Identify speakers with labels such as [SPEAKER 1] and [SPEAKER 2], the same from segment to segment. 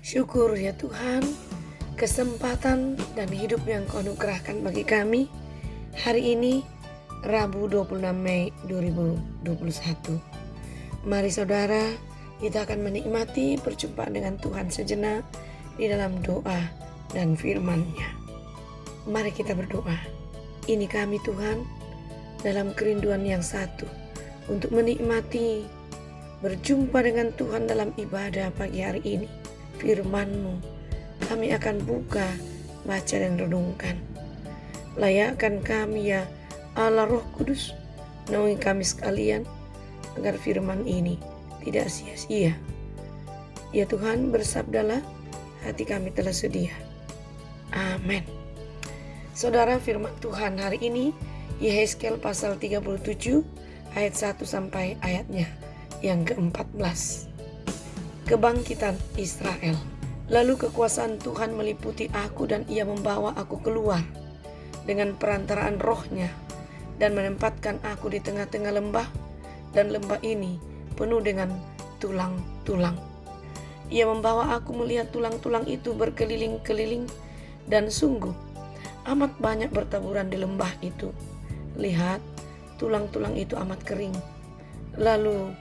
[SPEAKER 1] Syukur ya Tuhan, kesempatan dan hidup yang Kau anugerahkan bagi kami hari ini, Rabu 26 Mei 2021. Mari saudara, kita akan menikmati perjumpaan dengan Tuhan sejenak di dalam doa dan firman-Nya. Mari kita berdoa. Ini kami Tuhan, dalam kerinduan yang satu, untuk menikmati berjumpa dengan Tuhan dalam ibadah pagi hari ini. Firman-Mu kami akan buka, baca dan renungkan. Layakkan kami ya Allah Roh Kudus, naungi kami sekalian agar firman ini tidak sia-sia. Ya Tuhan, bersabdalah, hati kami telah sedia. Amin. Saudara, firman Tuhan hari ini Yehezkiel pasal 37 ayat 1 sampai ayatnya yang ke-14. Kebangkitan Israel. Lalu kekuasaan Tuhan meliputi aku dan Ia membawa aku keluar dengan perantaraan Roh-Nya dan menempatkan aku di tengah-tengah lembah, dan lembah ini penuh dengan tulang-tulang. Ia membawa aku melihat tulang-tulang itu berkeliling-keliling, dan sungguh amat banyak bertaburan di lembah itu. Lihat, tulang-tulang itu amat kering. Lalu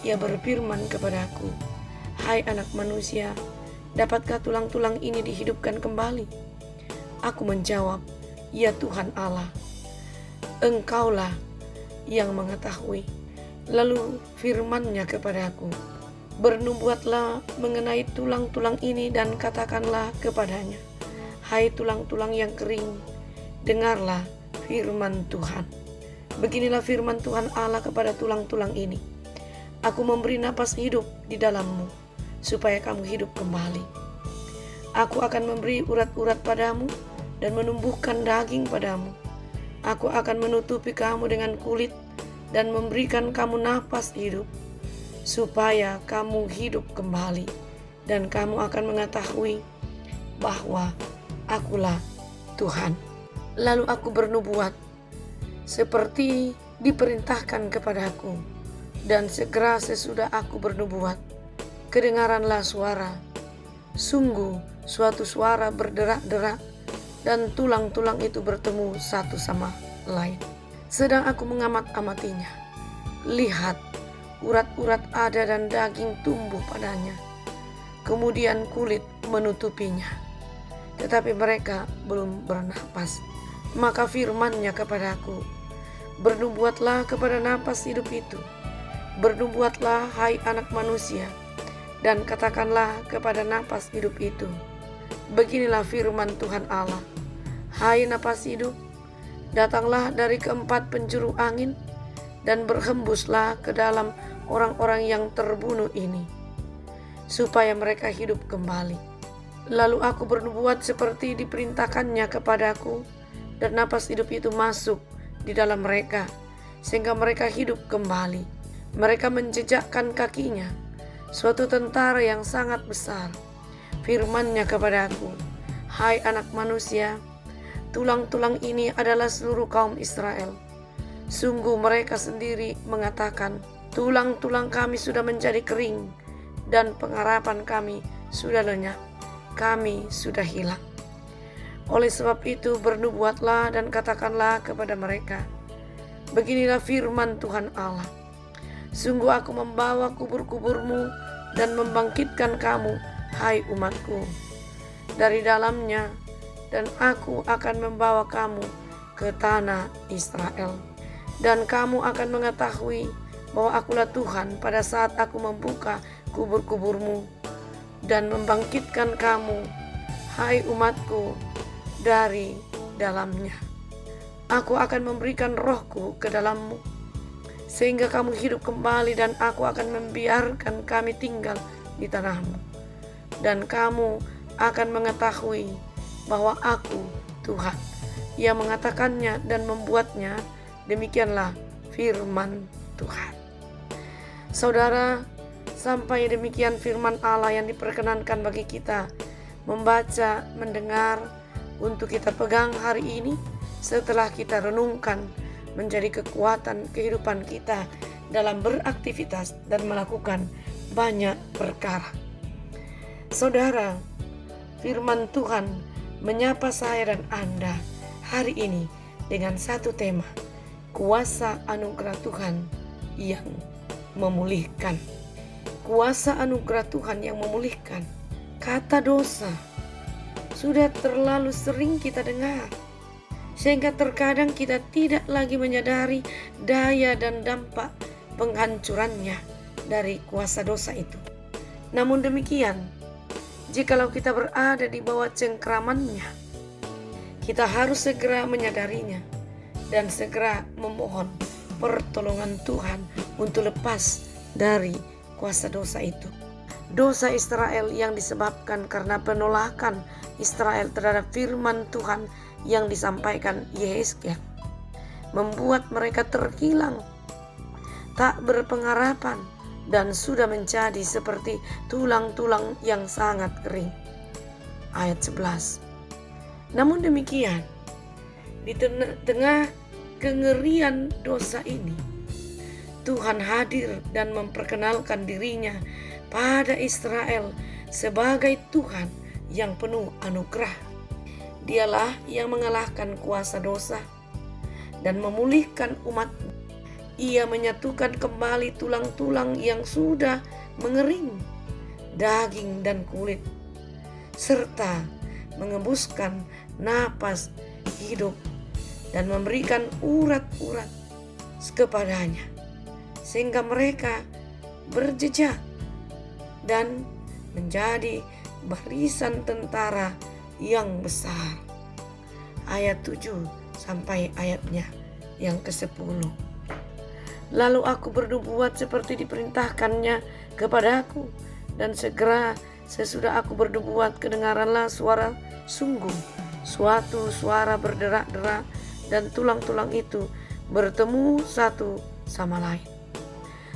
[SPEAKER 1] Ia berfirman kepadaku, "Hai anak manusia, dapatkah tulang-tulang ini dihidupkan kembali?" Aku menjawab, "Ya Tuhan Allah, Engkaulah yang mengetahui." Lalu firman-Nya kepadaku, "Bernubuatlah mengenai tulang-tulang ini dan katakanlah kepadanya, hai tulang-tulang yang kering, dengarlah firman Tuhan. Beginilah firman Tuhan Allah kepada tulang-tulang ini. Aku memberi napas hidup di dalammu, supaya kamu hidup kembali. Aku akan memberi urat-urat padamu dan menumbuhkan daging padamu. Aku akan menutupi kamu dengan kulit dan memberikan kamu napas hidup, supaya kamu hidup kembali, dan kamu akan mengetahui bahwa Akulah Tuhan." Lalu aku bernubuat seperti diperintahkan kepadaku, dan segera sesudah aku bernubuat, kedengaranlah suara, sungguh suatu suara berderak-derak, dan tulang-tulang itu bertemu satu sama lain. Sedang aku mengamat-amatinya, lihat, urat-urat ada dan daging tumbuh padanya. Kemudian kulit menutupinya, tetapi mereka belum bernapas. Maka firman-Nya kepadaku, "Bernubuatlah kepada napas hidup itu. Bernubuatlah, hai anak manusia, dan katakanlah kepada napas hidup itu, beginilah firman Tuhan Allah. Hai napas hidup, datanglah dari keempat penjuru angin, dan berhembuslah ke dalam orang-orang yang terbunuh ini, supaya mereka hidup kembali." Lalu aku bernubuat seperti diperintahkannya kepadaku, dan napas hidup itu masuk di dalam mereka, sehingga mereka hidup kembali. Mereka menjejakkan kakinya, suatu tentara yang sangat besar. Firman-Nya kepadaku, "Hai anak manusia, tulang-tulang ini adalah seluruh kaum Israel. Sungguh mereka sendiri mengatakan, tulang-tulang kami sudah menjadi kering, dan pengharapan kami sudah lenyap. Kami sudah hilang. Oleh sebab itu bernubuatlah dan katakanlah kepada mereka, beginilah firman Tuhan Allah. Sungguh aku membawa kubur-kuburmu dan membangkitkan kamu, hai umatku, dari dalamnya, dan aku akan membawa kamu ke tanah Israel. Dan kamu akan mengetahui bahwa Akulah Tuhan pada saat aku membuka kubur-kuburmu dan membangkitkan kamu, hai umatku, dari dalamnya. Aku akan memberikan Roh-Ku ke dalammu, sehingga kamu hidup kembali, dan aku akan membiarkan kami tinggal di tanahmu. Dan kamu akan mengetahui bahwa Aku Tuhan. Ia mengatakannya dan membuatnya, demikianlah firman Tuhan." Saudara, sampai demikian firman Allah yang diperkenankan bagi kita membaca, mendengar, untuk kita pegang hari ini setelah kita renungkan menjadi kekuatan kehidupan kita dalam beraktivitas dan melakukan banyak perkara. Saudara, firman Tuhan menyapa saya dan Anda hari ini dengan satu tema, kuasa anugerah Tuhan yang memulihkan. Kuasa anugerah Tuhan yang memulihkan. Kata dosa sudah terlalu sering kita dengar, sehingga terkadang kita tidak lagi menyadari daya dan dampak penghancurannya dari kuasa dosa itu. Namun demikian, jikalau kita berada di bawah cengkramannya, kita harus segera menyadarinya dan segera memohon pertolongan Tuhan untuk lepas dari kuasa dosa itu. Dosa Israel yang disebabkan karena penolakan Israel terhadap firman Tuhan yang disampaikan Yehezkiel membuat mereka terhilang, tak berpengharapan, dan sudah menjadi seperti tulang-tulang yang sangat kering. Ayat 11. Namun demikian, di tengah kengerian dosa ini, Tuhan hadir dan memperkenalkan dirinya pada Israel sebagai Tuhan yang penuh anugerah. Dialah yang mengalahkan kuasa dosa dan memulihkan umat. Ia menyatukan kembali tulang-tulang yang sudah mengering, daging dan kulit, serta mengembuskan napas hidup dan memberikan urat-urat kepadanya, sehingga mereka berjejak dan menjadi barisan tentara yang besar. Ayat 7 sampai ayatnya yang ke-10. Lalu aku bernubuat seperti diperintahkannya kepadaku, dan segera sesudah aku bernubuat kedengaranlah suara sungguh, suatu suara berderak-derak, dan tulang-tulang itu bertemu satu sama lain.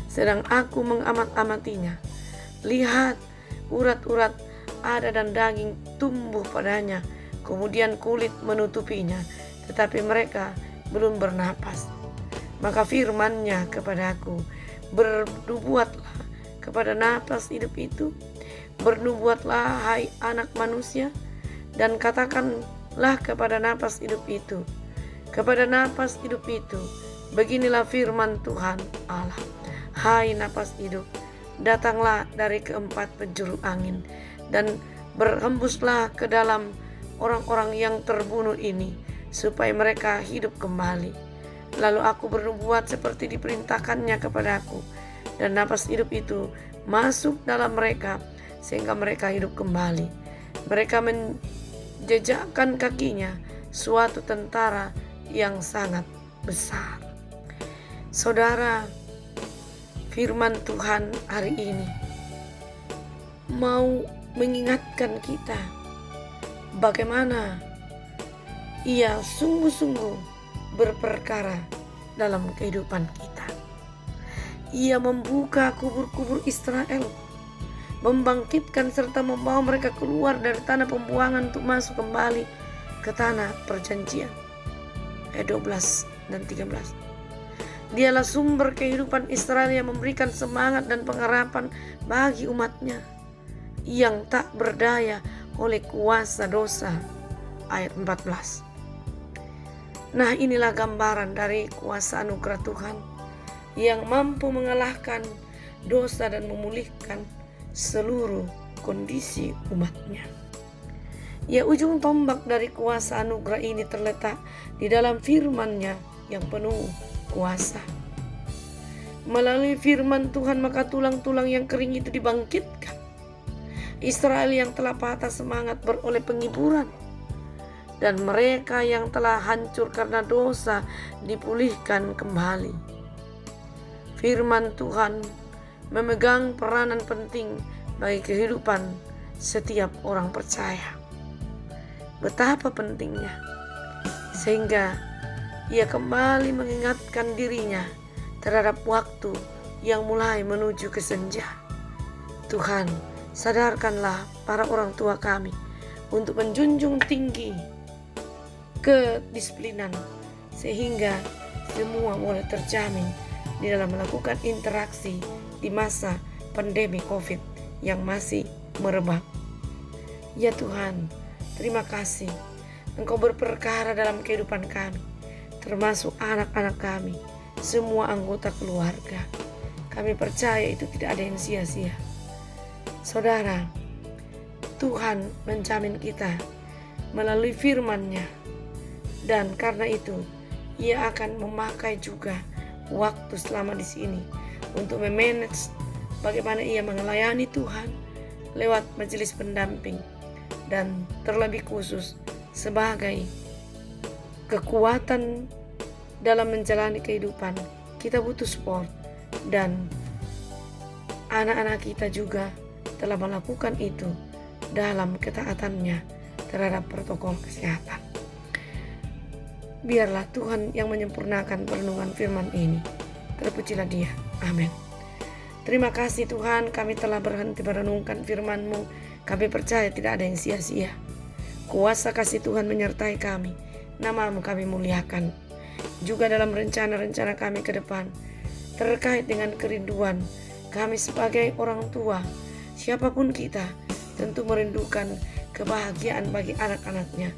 [SPEAKER 1] Sedang aku mengamat-amatinya, lihat urat-urat ada dan daging tumbuh padanya, kemudian kulit menutupinya, tetapi mereka belum bernapas. Maka firman-Nya kepadaku, bernubuatlah kepada napas hidup itu, bernubuatlah hai anak manusia, dan katakanlah kepada napas hidup itu, beginilah firman Tuhan Allah. Hai napas hidup, datanglah dari keempat penjuru angin, dan berhembuslah ke dalam orang-orang yang terbunuh ini, supaya mereka hidup kembali. Lalu aku bernubuat seperti diperintahkannya kepadaku, dan napas hidup itu masuk dalam mereka, sehingga mereka hidup kembali. Mereka menjejakkan kakinya suatu tentara yang sangat besar. Saudara, firman Tuhan hari ini mau mengingatkan kita bagaimana Ia sungguh-sungguh berperkara dalam kehidupan kita. Ia membuka kubur-kubur Israel, membangkitkan serta membawa mereka keluar dari tanah pembuangan untuk masuk kembali ke tanah perjanjian. Ayat 12 dan 13. Dialah sumber kehidupan Israel yang memberikan semangat dan pengharapan bagi umatnya yang tak berdaya oleh kuasa dosa. Ayat 14. Nah, inilah gambaran dari kuasa anugerah Tuhan yang mampu mengalahkan dosa dan memulihkan seluruh kondisi umatnya. Ya, ujung tombak dari kuasa anugerah ini terletak di dalam firman-Nya yang penuh kuasa. Melalui firman Tuhan, maka tulang-tulang yang kering itu dibangkitkan. Israel yang telah patah semangat beroleh penghiburan, dan mereka yang telah hancur karena dosa dipulihkan kembali. Firman Tuhan memegang peranan penting bagi kehidupan setiap orang percaya. Betapa pentingnya, sehingga ia kembali mengingatkan dirinya terhadap waktu yang mulai menuju ke senja. Tuhan, sadarkanlah para orang tua kami untuk menjunjung tinggi kedisiplinan, sehingga semua boleh terjamin di dalam melakukan interaksi di masa pandemi COVID yang masih merebak. Ya Tuhan, terima kasih Engkau berperkara dalam kehidupan kami, termasuk anak-anak kami, semua anggota keluarga. Kami percaya itu tidak ada yang sia-sia. Saudara, Tuhan menjamin kita melalui firman-Nya, dan karena itu Ia akan memakai juga waktu selama di sini untuk memanage bagaimana Ia melayani Tuhan lewat majelis pendamping, dan terlebih khusus sebagai kekuatan dalam menjalani kehidupan. Kita butuh support, dan anak-anak kita juga telah melakukan itu dalam ketaatannya terhadap protokol kesehatan. Biarlah Tuhan yang menyempurnakan perenungan firman ini. Terpujilah Dia. Amin. Terima kasih Tuhan, kami telah berhenti merenungkan firman-Mu. Kami percaya tidak ada yang sia-sia. Kuasa kasih Tuhan menyertai kami. Nama-Mu kami muliakan. Juga dalam rencana-rencana kami ke depan, terkait dengan kerinduan kami sebagai orang tua, siapapun kita tentu merindukan kebahagiaan bagi anak-anaknya.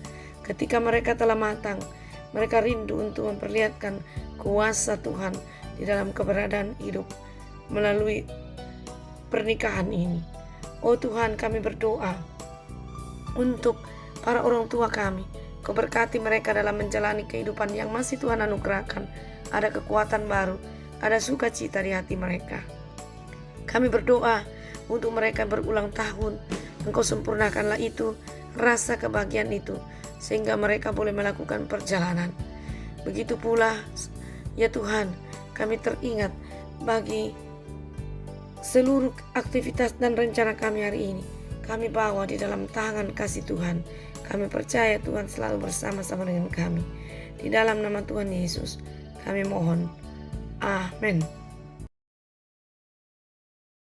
[SPEAKER 1] Ketika mereka telah matang, mereka rindu untuk memperlihatkan kuasa Tuhan di dalam keberadaan hidup melalui pernikahan ini. Oh Tuhan, kami berdoa untuk para orang tua kami. Kau berkati mereka dalam menjalani kehidupan yang masih Tuhan anugerahkan. Ada kekuatan baru, ada sukacita di hati mereka. Kami berdoa untuk mereka berulang tahun. Engkau sempurnakanlah itu, rasa kebahagiaan itu, sehingga mereka boleh melakukan perjalanan. Begitu pula, ya Tuhan, kami teringat bagi seluruh aktivitas dan rencana kami hari ini. Kami bawa di dalam tangan kasih Tuhan. Kami percaya Tuhan selalu bersama-sama dengan kami. Di dalam nama Tuhan Yesus, kami mohon. Amin.